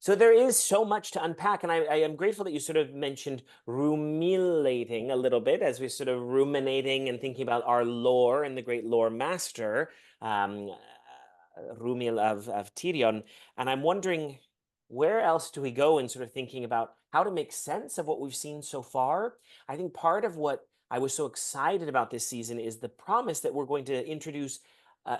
So there is so much to unpack, and I am grateful that you sort of mentioned ruminating a little bit as we're sort of ruminating and thinking about our lore and the great lore master, Rumil of Tirion. And I'm wondering, where else do we go in sort of thinking about how to make sense of what we've seen so far? I think part of what I was so excited about this season is the promise that we're going to introduce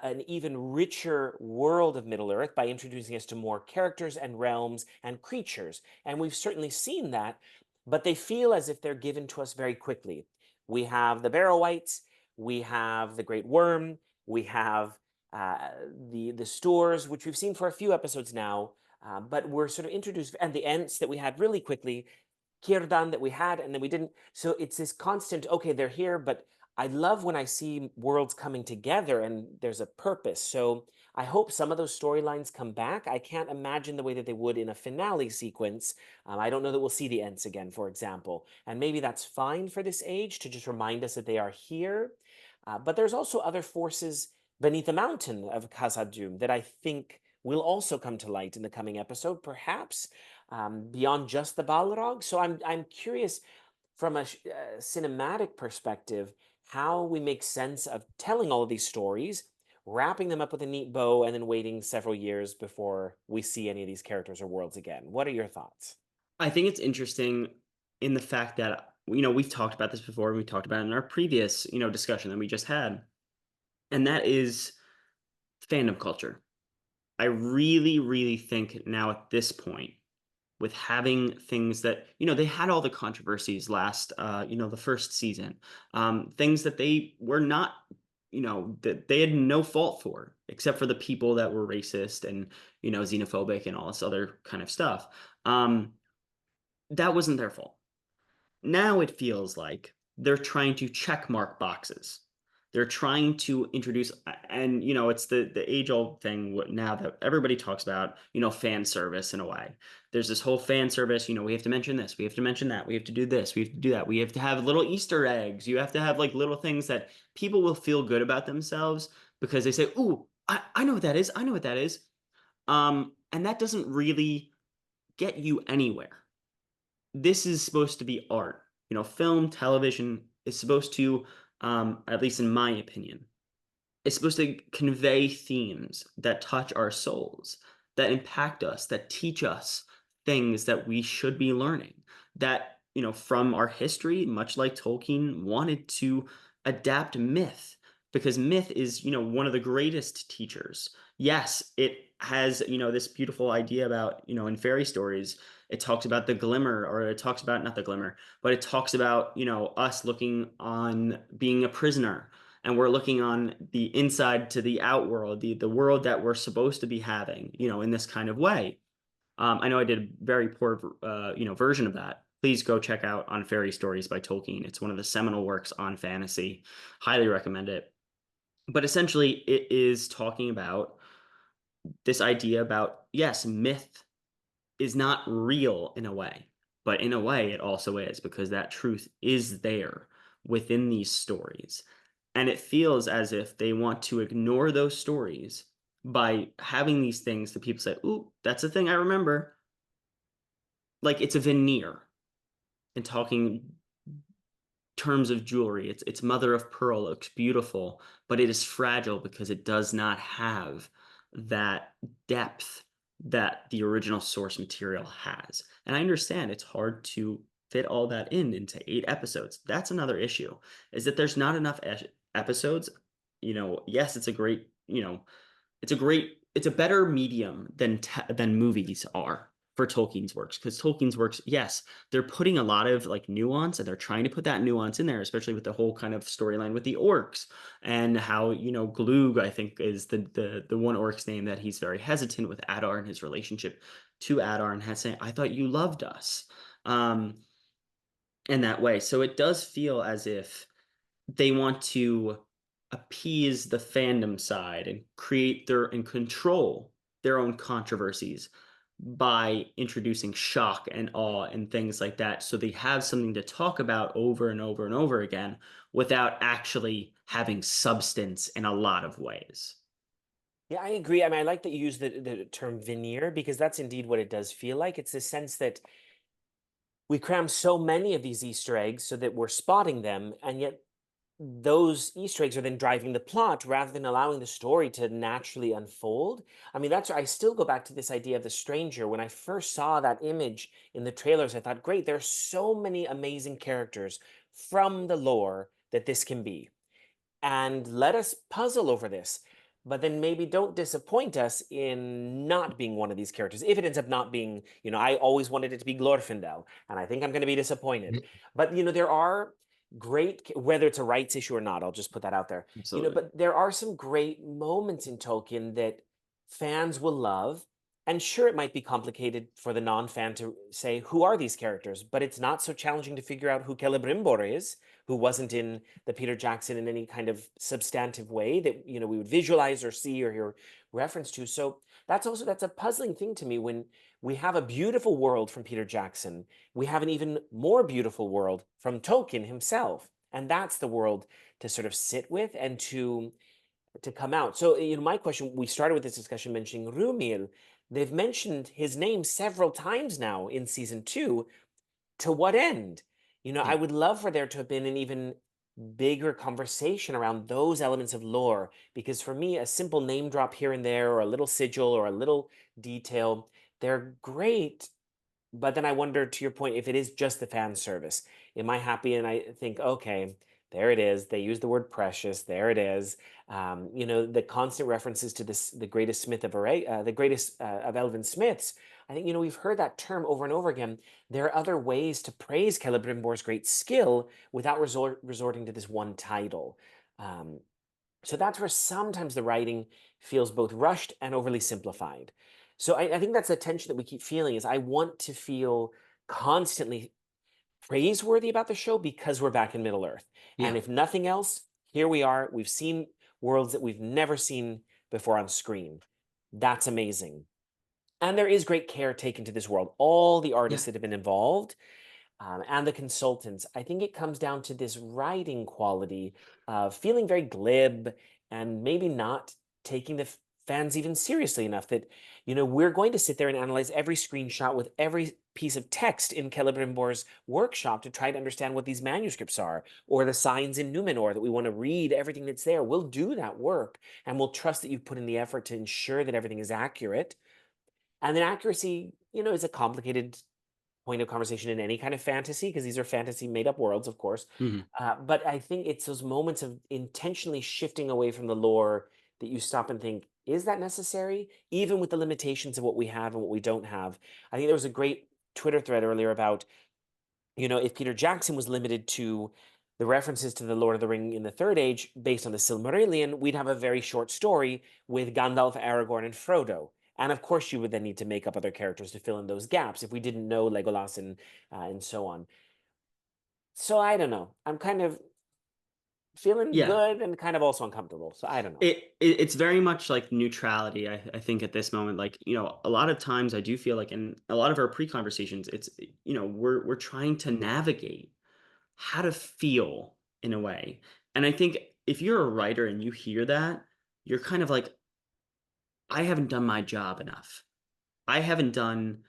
an even richer world of Middle Earth by introducing us to more characters and realms and creatures. And we've certainly seen that, but they feel as if they're given to us very quickly. We have the Barrow-wights, we have the Great Worm, we have the Stores, which we've seen for a few episodes now, but we're sort of introduced, and the Ents that we had really quickly, Círdan that we had, and then we didn't. So it's this constant, okay, they're here, but I love when I see worlds coming together and there's a purpose. So I hope some of those storylines come back. I can't imagine the way that they would in a finale sequence. I don't know that we'll see the Ents again, for example. And maybe that's fine for this age to just remind us that they are here. But there's also other forces beneath the mountain of Khazad-dûm that I think will also come to light in the coming episode, perhaps beyond just the Balrog. So I'm curious from a cinematic perspective how we make sense of telling all of these stories, wrapping them up with a neat bow, and then waiting several years before we see any of these characters or worlds again. What are your thoughts? I think it's interesting in the fact that, we've talked about this before, and we talked about it in our previous, discussion that we just had, and that is fandom culture. I really, really think now at this point, with having things that, they had all the controversies last, the first season, things that they were not, that they had no fault for, except for the people that were racist and, xenophobic and all this other kind of stuff. Um, that wasn't their fault. Now it feels like they're trying to check mark boxes. They're trying to introduce, and it's the age old thing now that everybody talks about, fan service in a way. There's this whole fan service, we have to mention this, we have to mention that, we have to do this, we have to do that, we have to have little Easter eggs, you have to have like little things that people will feel good about themselves because they say, "Ooh, I know what that is, I know what that is." And that doesn't really get you anywhere. This is supposed to be art. Film, television is supposed to, at least in my opinion, is supposed to convey themes that touch our souls, that impact us, that teach us things that we should be learning. That, from our history, much like Tolkien wanted to adapt myth, because myth is, one of the greatest teachers. Yes, it has, this beautiful idea about, in fairy stories, it talks about the glimmer, or it talks about not the glimmer, but it talks about, us looking on being a prisoner, and we're looking on the inside to the outworld, the world that we're supposed to be having, in this kind of way. I know I did a very poor, version of that. Please go check out On Fairy Stories by Tolkien. It's one of the seminal works on fantasy. Highly recommend it. But essentially, it is talking about this idea about, yes, myth is not real in a way, but in a way it also is, because that truth is there within these stories. And it feels as if they want to ignore those stories by having these things that people say, "Ooh, that's a thing I remember." Like it's a veneer, and talking terms of jewelry. It's mother of pearl, looks beautiful, but it is fragile because it does not have that depth that the original source material has. And I understand it's hard to fit all that into 8 episodes. That's another issue, is that there's not enough episodes. Yes, it's a better medium than movies are for Tolkien's works, because Tolkien's works, yes, they're putting a lot of like nuance, and they're trying to put that nuance in there, especially with the whole kind of storyline with the orcs, and how, Glug, I think, is the one orc's name that he's very hesitant with Adar and his relationship to Adar, and has saying, "I thought you loved us," um in that way. So it does feel as if they want to appease the fandom side and create their and control their own controversies by introducing shock and awe and things like that, so they have something to talk about over and over and over again without actually having substance in a lot of ways. Yeah, I agree. I mean, I like that you use the term veneer because that's indeed what it does feel like. It's the sense that we cram so many of these Easter eggs so that we're spotting them, and yet those Easter eggs are then driving the plot rather than allowing the story to naturally unfold. I mean, that's why I still go back to this idea of the stranger. When I first saw that image in the trailers, I thought, great, there are so many amazing characters from the lore that this can be, and let us puzzle over this. But then maybe don't disappoint us in not being one of these characters. If it ends up not being, I always wanted it to be Glorfindel, and I think I'm going to be disappointed. Mhm. But there are whether it's a rights issue or not, I'll just put that out there. Absolutely. But there are some great moments in Tolkien that fans will love. And sure, it might be complicated for the non-fan to say who are these characters, but it's not so challenging to figure out who Celebrimbor is, who wasn't in the Peter Jackson in any kind of substantive way that we would visualize or see or hear reference to. So that's a puzzling thing to me when we have a beautiful world from Peter Jackson. We have an even more beautiful world from Tolkien himself. And that's the world to sort of sit with and to come out. So, my question, we started with this discussion mentioning Rumil. They've mentioned his name several times now in season 2. To what end? I Yeah. would love for there to have been an even bigger conversation around those elements of lore, because for me, a simple name drop here and there, or a little sigil, or a little detail, they're great, but then I wonder, to your point, if it is just the fan service, am I happy? And I think, okay, there it is. They use the word precious. There it is. The constant references to this, the greatest smith of the greatest of elven smiths. I think we've heard that term over and over again. There are other ways to praise Celebrimbor's great skill without resorting to this one title. Um, so that's where sometimes the writing feels both rushed and overly simplified. So I think that's the tension that we keep feeling is I want to feel constantly praiseworthy about the show because we're back in Middle Earth. And Yeah. if nothing else, here we are. We've seen worlds that we've never seen before on screen. That's amazing. And there is great care taken to this world. All the Yeah. artists that have been involved and the consultants. I think it comes down to this writing quality of feeling very glib and maybe not taking the fans even seriously enough that, we're going to sit there and analyze every screenshot with every piece of text in Celebrimbor's workshop to try to understand what these manuscripts are, or the signs in Numenor that we want to read everything that's there. We'll do that work and we'll trust that you've put in the effort to ensure that everything is accurate. And then accuracy, is a complicated point of conversation in any kind of fantasy because these are fantasy made up worlds, of course. Mhm. But I think it's those moments of intentionally shifting away from the lore that you stop and think, is that necessary? Even with the limitations of what we have and what we don't have. I think there was a great Twitter thread earlier about if Peter Jackson was limited to the references to the Lord of the Ring in the Third Age based on the Silmarillion, we'd have a very short story with Gandalf, Aragorn, and Frodo. And of course, you would then need to make up other characters to fill in those gaps if we didn't know Legolas and so on. So I don't know. I'm kind of feeling Yeah. good and kind of also uncomfortable. So I don't know. It's very much like neutrality. I think at this moment, like a lot of times I do feel like in a lot of our pre-conversations, it's we're trying to navigate how to feel in a way, and I think if you're a writer and you hear that, you're kind of like, I haven't done my job enough. I haven't done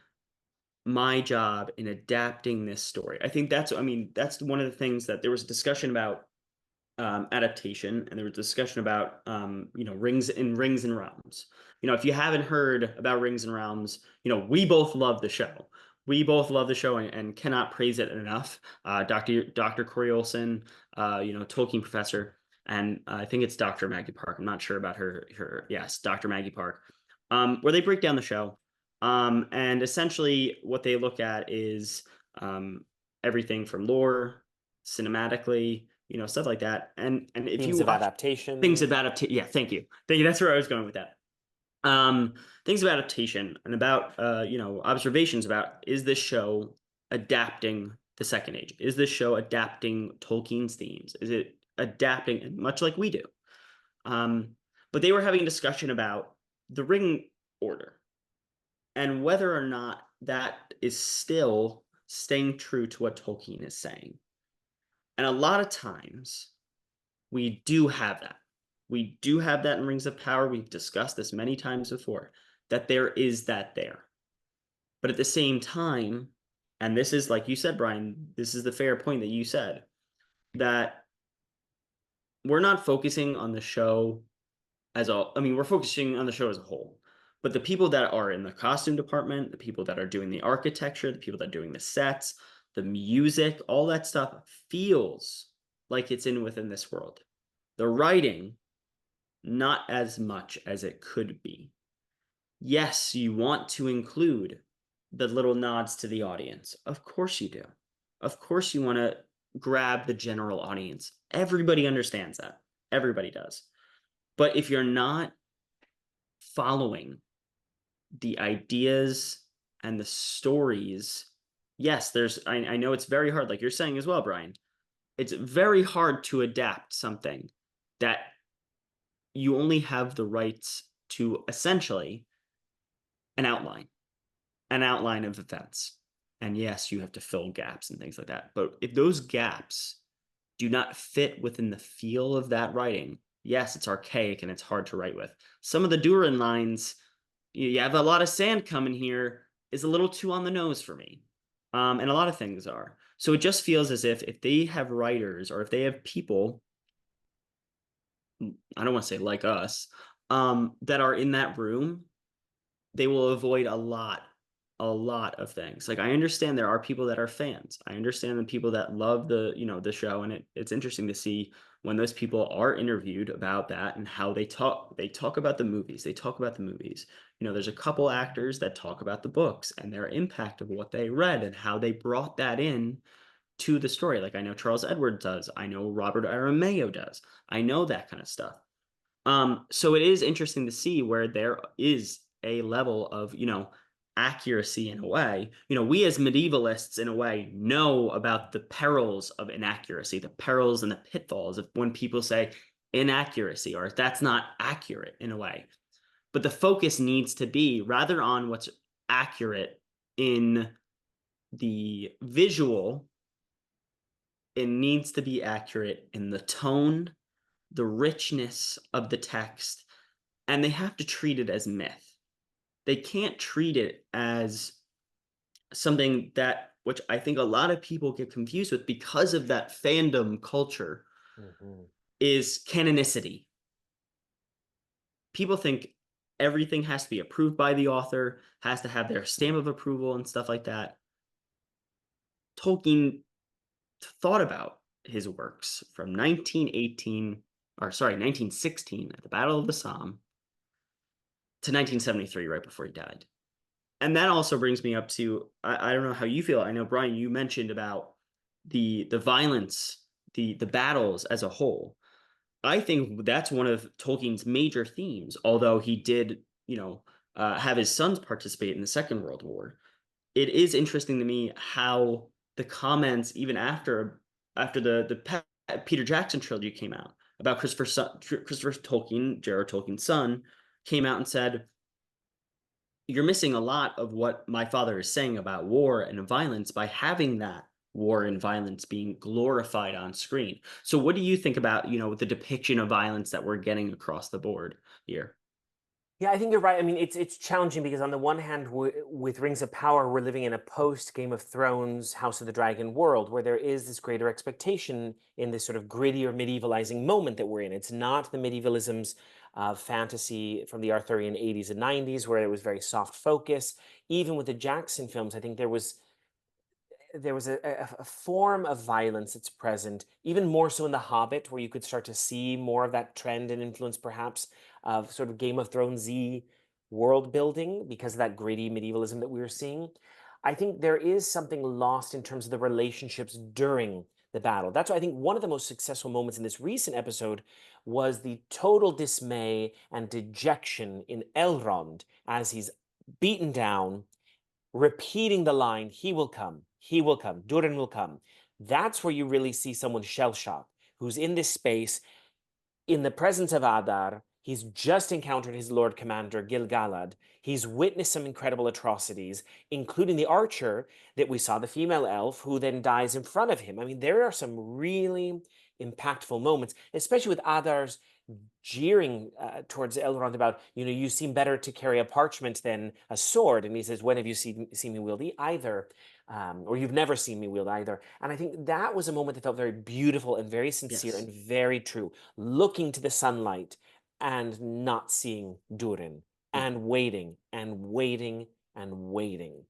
my job in adapting this story. I think that's, I mean, that's one of the things that there was a discussion about adaptation, and there was discussion about rings and realms. If you haven't heard about Rings and Realms, we both love the show. We both love the show and cannot praise it enough. Dr. Corey Olson, Tolkien professor, and I think it's Dr. Maggie Park. I'm not sure about her. Yes, Dr. Maggie Park, where they break down the show, and essentially what they look at is um, everything from lore, cinematically, stuff like that. And if you Themes of watch things adaptation, about yeah, thank you. That's where I was going with that. Things of adaptation and about observations about, is this show adapting the Second Age? Is this show adapting Tolkien's themes? Is it adapting, and much like we do? Um, but they were having a discussion about the Ring Order and whether or not that is still staying true to what Tolkien is saying. And a lot of times we do have that. We do have that in Rings of Power. We've discussed this many times before, that there is that there. But at the same time, and this is like you said, Brian, this is the fair point that you said, that we're not focusing on the show as a I mean, we're focusing on the show as a whole. But the people that are in the costume department, the people that are doing the architecture, the people that are doing the sets, the music, all that stuff feels like it's in within this world. The writing, not as much as it could be. Yes, you want to include the little nods to the audience. Of course you do. Of course you want to grab the general audience. Everybody understands that. Everybody does. But if you're not following the ideas and the stories, yes, I know it's very hard, like you're saying as well, Brian. It's very hard to adapt something that you only have the rights to essentially an outline, an outline of events. And yes, you have to fill gaps and things like that. But if those gaps do not fit within the feel of that writing, yes, it's archaic and it's hard to write with. Some of the Durin lines, you have a lot of sand coming here, is a little too on the nose for me. And a lot of things are. So it just feels as if they have writers or if they have people, I don't want to say like us, that are in that room, they will avoid a lot of things. Like I understand there are people that are fans. I understand the people that love the show, and it's interesting to see when those people are interviewed about that and how they talk. They talk about the movies. They talk about the movies. There's a couple actors that talk about the books and their impact of what they read and how they brought that in to the story. Like I know Charles Edwards does. I know Robert Aramayo does. I know that kind of stuff. So it is interesting to see where there is a level of, accuracy in a way. We as medievalists, in a way, know about the perils of inaccuracy, the perils and the pitfalls of when people say inaccuracy or that's not accurate in a way. But the focus needs to be rather on what's accurate in the visual, it needs to be accurate in the tone, the richness of the text, and they have to treat it as myth. They can't treat it as something that which I think a lot of people get confused with because of that fandom culture Mhm. is canonicity. People think everything has to be approved by the author, has to have their stamp of approval and stuff like that. Tolkien thought about his works from 1918 or sorry, 1916 at the Battle of the Somme to 1973 right before he died. And that also brings me up to I don't know how you feel. I know Brian, you mentioned about the violence, the battles as a whole. I think that's one of Tolkien's major themes. Although he did, have his sons participate in the Second World War. It is interesting to me how the comments, even after Peter Jackson trilogy came out about Christopher Tolkien, J.R.R. Tolkien's son, came out and said you're missing a lot of what my father is saying about war and violence by having that war and violence being glorified on screen. So what do you think about, the depiction of violence that we're getting across the board here? Yeah, I think you're right. I mean, it's challenging because on the one hand, with Rings of Power, we're living in a post Game of Thrones, House of the Dragon world where there is this greater expectation in this sort of grittier medievalizing moment that we're in. It's not the medievalisms of fantasy from the Arthurian 80s and 90s where it was very soft focus. Even with the Jackson films, I think there was a form of violence that's present, even more so in The Hobbit, where you could start to see more of that trend and influence, perhaps, of sort of Game of Thrones-y world building because of that gritty medievalism that we were seeing. I think there is something lost in terms of the relationships during the battle. That's why I think one of the most successful moments in this recent episode was the total dismay and dejection in Elrond as he's beaten down repeating the line, he will come, Durin will come. That's where you really see someone shell shocked, who's in this space in the presence of Adar. He's just encountered his Lord Commander, Gil-galad. He's witnessed some incredible atrocities, including the archer that we saw, the female elf, who then dies in front of him. I mean, there are some really impactful moments, especially with Adar's jeering towards Elrond about, you seem better to carry a parchment than a sword. And he says, when have you seen me wield either? Or you've never seen me wield either. And I think that was a moment that felt very beautiful and very sincere Yes. and very true. Looking to the sunlight and not seeing Durin Yeah. and waiting and waiting and waiting.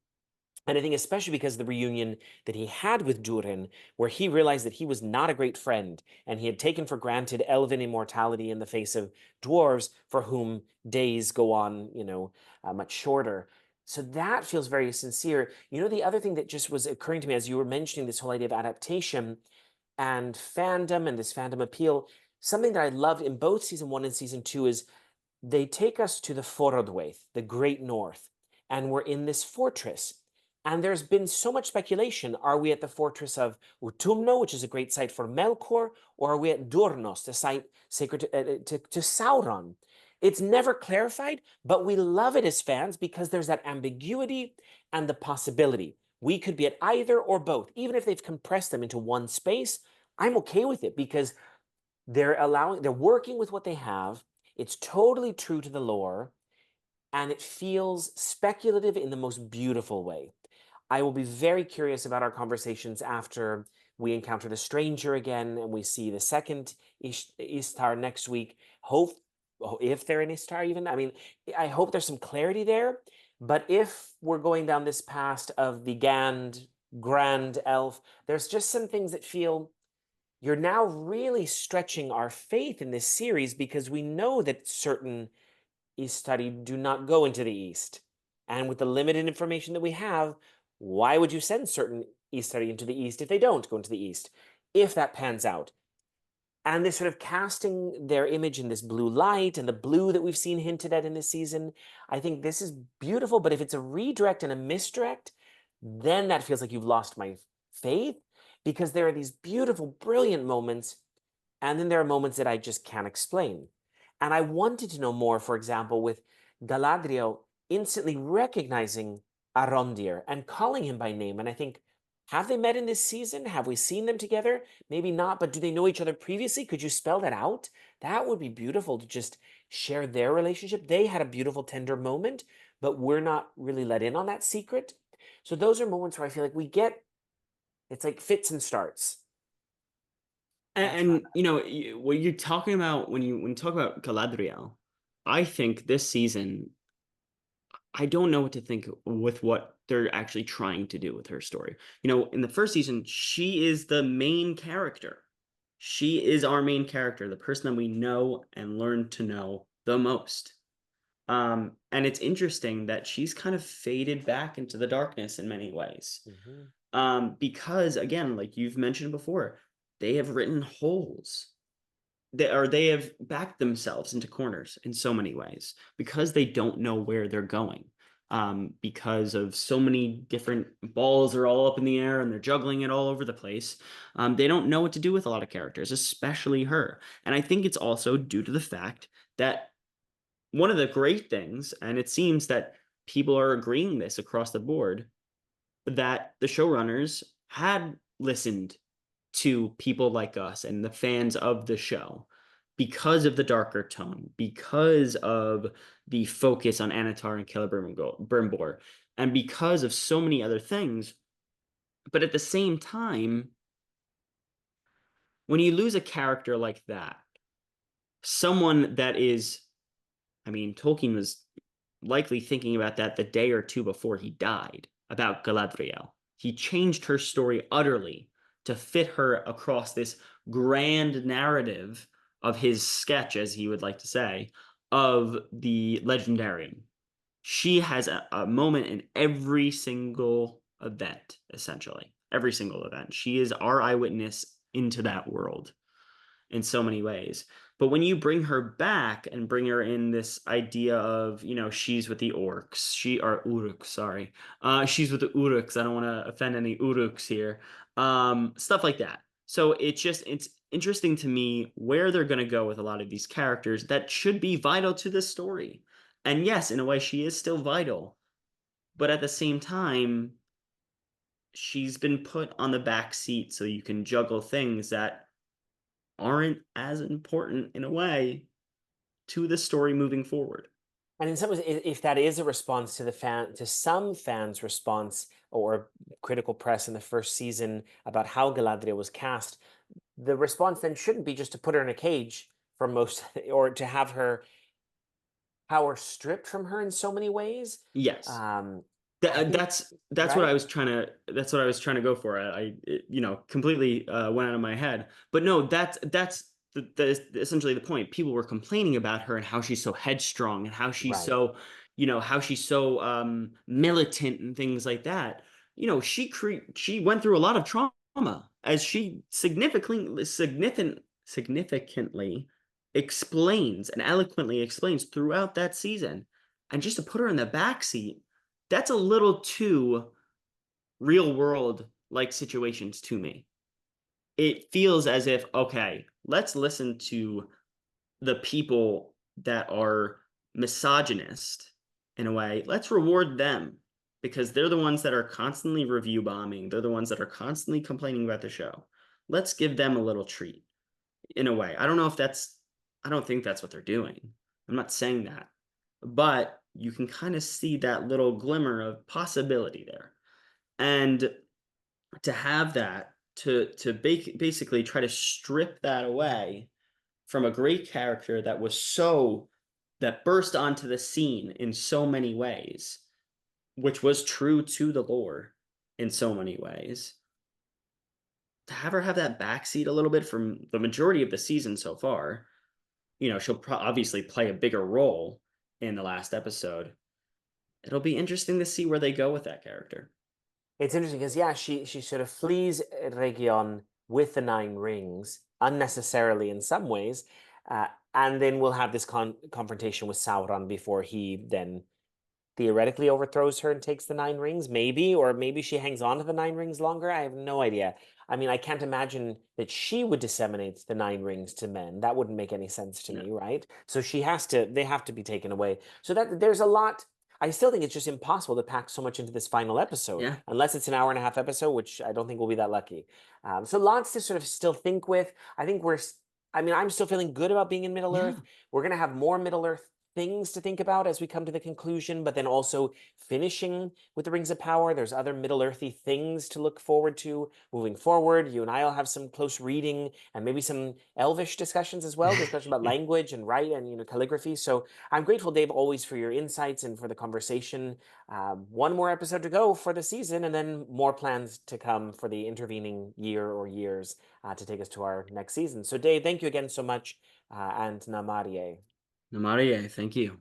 And I think especially because the reunion that he had with Durin, where he realized that he was not a great friend, and he had taken for granted elven immortality in the face of dwarves for whom days go on, much shorter. So that feels very sincere. The other thing that just was occurring to me as you were mentioning this whole idea of adaptation and fandom and this fandom appeal, something that I loved in both season one and season two is they take us to the Forodwaith, the Great North, and we're in this fortress. And there's been so much speculation. Are we at the fortress of Utumno, which is a great site for Melkor, or are we at Durnos, the site sacred to Sauron? It's never clarified, but we love it as fans because there's that ambiguity and the possibility. We could be at either or both. Even if they've compressed them into one space, I'm okay with it because they're working with what they have. It's totally true to the lore, and it feels speculative in the most beautiful way. I will be very curious about our conversations after we encounter the stranger again and we see the second Istar next week. Hope if they're in Istar even. I mean, I hope there's some clarity there. But if we're going down this path of the Grand Elf, there's just some things that feel you're now really stretching our faith in this series because we know that certain Istari do not go into the East. And with the limited information that we have, why would you send certain Istari into the East if they don't go into the East? If that pans out. And this sort of casting their image in this blue light and the blue that we've seen hinted at in this season, I think this is beautiful. But if it's a redirect and a misdirect, then that feels like you've lost my faith because there are these beautiful, brilliant moments, and then there are moments that I just can't explain. And I wanted to know more, for example, with Galadriel instantly recognizing Arondir and calling him by name. And I think, have they met in this season? Have we seen them together? Maybe not, but do they know each other previously? Could you spell that out? That would be beautiful to just share their relationship. They had a beautiful, tender moment, but we're not really let in on that secret. So those are moments where I feel like it's like fits and starts. That's what And what you're talking about when you talk about Galadriel, I think this season, I don't know what to think with what they're actually trying to do with her story. In the first season, she is the main character. She is our main character, the person that we know and learn to know the most. And it's interesting that she's kind of faded back into the darkness in many ways. Mhm. Because again, like you've mentioned before, they have written holes. They have backed themselves into corners in so many ways because they don't know where they're going. Because of so many different balls are all up in the air and they're juggling it all over the place. They don't know what to do with a lot of characters, especially her. And I think it's also due to the fact that one of the great things, and it seems that people are agreeing this across the board, that the showrunners had listened to people like us and the fans of the show because of the darker tone, because of the focus on Anatar and Celebrimbor, and because of so many other things. But at the same time, when you lose a character like that, someone that is, I mean, Tolkien was likely thinking about that the day or two before he died, about Galadriel. He changed her story utterly to fit her across this grand narrative of his sketch, as he would like to say, of the Legendarium. She has a moment in every single event, essentially. Every single event. She is our eyewitness into that world in so many ways. But when you bring her back and bring her in this idea of, she's with the orcs, or Uruks, sorry. She's with the Uruks. I don't want to offend any Uruks here. Stuff like that. So it's interesting to me where they're going to go with a lot of these characters that should be vital to the story. And yes, in a way, she is still vital. But at the same time, she's been put on the back seat so you can juggle things that aren't as important in a way to the story moving forward. And in some ways, if that is a response to some fans' response or critical press in the first season about how Galadriel was cast, the response then shouldn't be just to put her in a cage for most, or to have her power stripped from her in so many ways. Yes. Um, Tha I think, that's what right? I was trying to go for. Completely, went out of my head. But no, that's essentially the point. People were complaining about her and how she's so headstrong and Right. how she's so, militant and things like that. She went through a lot of trauma, as she significantly explains and eloquently explains throughout that season. And just to put her in the back seat, that's a little too real world like situations to me. It feels as if, okay, let's listen to the people that are misogynist in a way. Let's reward them because they're the ones that are constantly review bombing. They're the ones that are constantly complaining about the show. Let's give them a little treat in a way. I don't think that's what they're doing. I'm not saying that. But you can kind of see that little glimmer of possibility there. And to have that, basically try to strip that away from a great character that burst onto the scene in so many ways, which was true to the lore in so many ways. To have her have that backseat a little bit from the majority of the season so far, she'll obviously play a bigger role in the last episode. It'll be interesting to see where they go with that character. It's interesting because, yeah, she sort of flees Region with the Nine Rings unnecessarily in some ways, and then we'll have this confrontation with Sauron before he then theoretically overthrows her and takes the Nine Rings, maybe, or maybe she hangs on to the Nine Rings longer. I have no idea. I mean, I can't imagine that she would disseminate the Nine Rings to men. That wouldn't make any sense to Yeah. me, right? So they have to be taken away. So that there's a lot. I still think it's just impossible to pack so much into this final episode, Yeah. unless it's an hour and a half episode, which I don't think we'll be that lucky. So lots to sort of still think with. I think I mean, I'm still feeling good about being in Middle Yeah. Earth. We're going to have more Middle Earth things to think about as we come to the conclusion, but then also finishing with the Rings of Power. There's other Middle Earthy things to look forward to moving forward. You and I will have some close reading and maybe some Elvish discussions as well, discussion about language and write and calligraphy. So I'm grateful, Dave, always for your insights and for the conversation. One more episode to go for the season, and then more plans to come for the intervening year or years to take us to our next season. So, Dave, thank you again so much, and Namarie. Namarie, thank you.